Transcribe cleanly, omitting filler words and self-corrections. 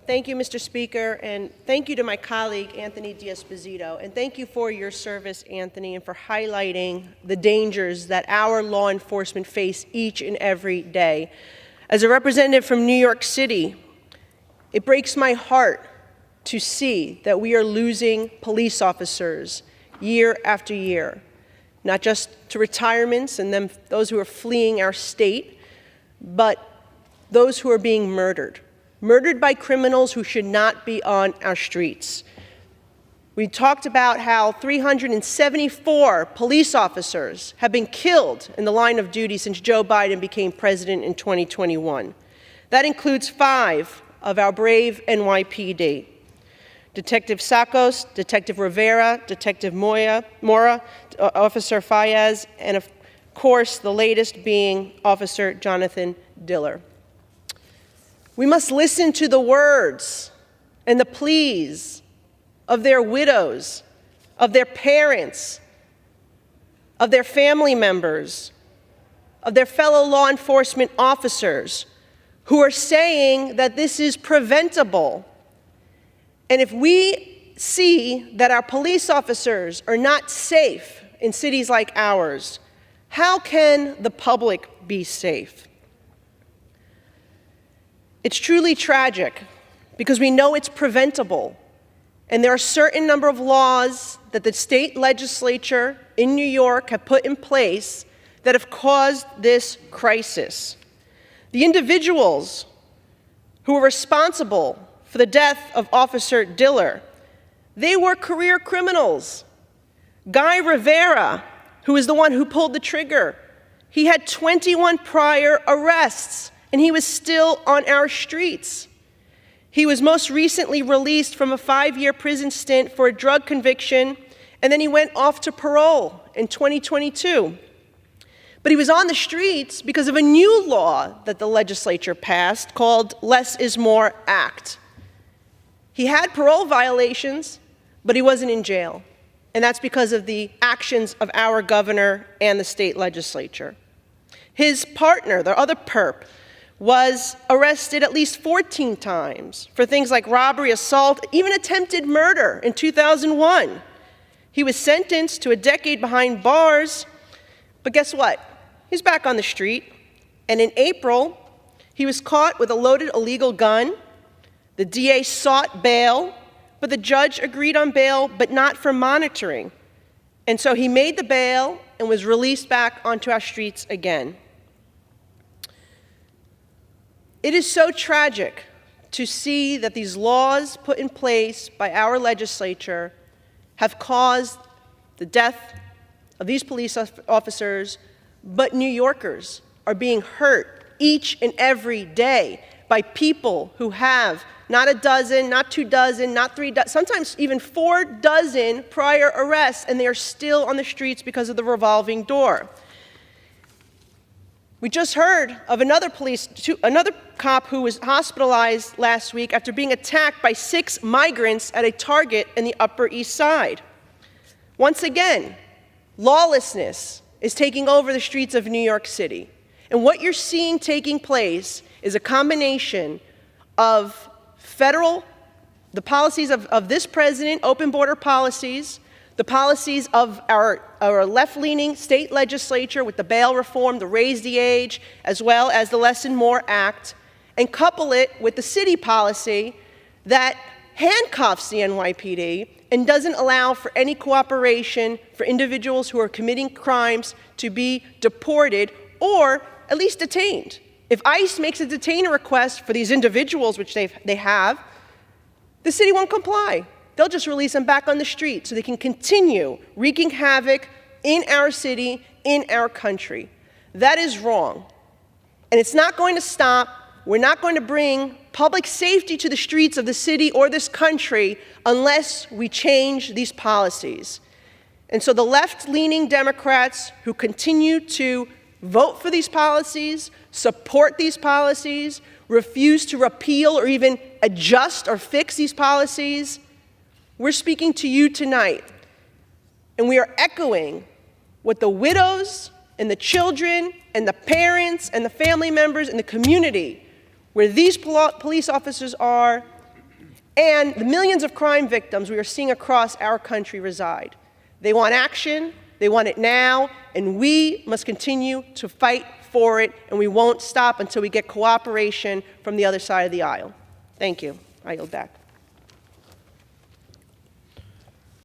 Thank you, Mr. Speaker, and thank you to my colleague, Anthony D'Esposito, and thank you for your service, Anthony, and for highlighting the dangers that our law enforcement face each and every day. As a representative from New York City, it breaks my heart to see that we are losing police officers year after year, not just to retirements and those who are fleeing our state, but those who are being murdered by criminals who should not be on our streets. We talked about how 374 police officers have been killed in the line of duty since Joe Biden became president in 2021. That includes 5 of our brave NYPD. Detective Sakos, Detective Rivera, Detective Mora, Officer Fayez, and of course the latest being Officer Jonathan Diller. We must listen to the words and the pleas of their widows, of their parents, of their family members, of their fellow law enforcement officers who are saying that this is preventable. And if we see that our police officers are not safe in cities like ours, how can the public be safe? It's truly tragic because we know it's preventable, and there are a certain number of laws that the state legislature in New York have put in place that have caused this crisis. The individuals who were responsible for the death of Officer Diller, they were career criminals. Guy Rivera, who is the one who pulled the trigger, he had 21 prior arrests, and he was still on our streets. He was most recently released from a 5-year prison stint for a drug conviction, and then he went off to parole in 2022. But he was on the streets because of a new law that the legislature passed called Less is More Act. He had parole violations, but he wasn't in jail. And that's because of the actions of our governor and the state legislature. His partner, the other perp, was arrested at least 14 times for things like robbery, assault, even attempted murder in 2001. He was sentenced to a decade behind bars, but guess what? He's back on the street, and in April, he was caught with a loaded illegal gun. The DA sought bail, but the judge agreed on bail, but not for monitoring. And so he made the bail and was released back onto our streets again. It is so tragic to see that these laws put in place by our legislature have caused the death of these police officers, but New Yorkers are being hurt each and every day by people who have not a dozen, not 2 dozen, not 3 dozen, sometimes even 4 dozen prior arrests, and they are still on the streets because of the revolving door. We just heard of another cop who was hospitalized last week after being attacked by 6 migrants at a Target in the Upper East Side. Once again, lawlessness is taking over the streets of New York City. And what you're seeing taking place is a combination of the policies of this president, open border policies, the policies of our left-leaning state legislature with the bail reform, the raise the age, as well as the Less and More Act, and couple it with the city policy that handcuffs the NYPD and doesn't allow for any cooperation for individuals who are committing crimes to be deported or at least detained. If ICE makes a detainer request for these individuals, which they have, the city won't comply. They'll just release them back on the street so they can continue wreaking havoc in our city, in our country. That is wrong. And it's not going to stop. We're not going to bring public safety to the streets of the city or this country unless we change these policies. And so the left-leaning Democrats who continue to vote for these policies, support these policies, refuse to repeal or even adjust or fix these policies, we're speaking to you tonight, and we are echoing what the widows and the children and the parents and the family members and the community where these police officers are and the millions of crime victims we are seeing across our country reside. They want action, they want it now, and we must continue to fight for it, and we won't stop until we get cooperation from the other side of the aisle. Thank you. I yield back.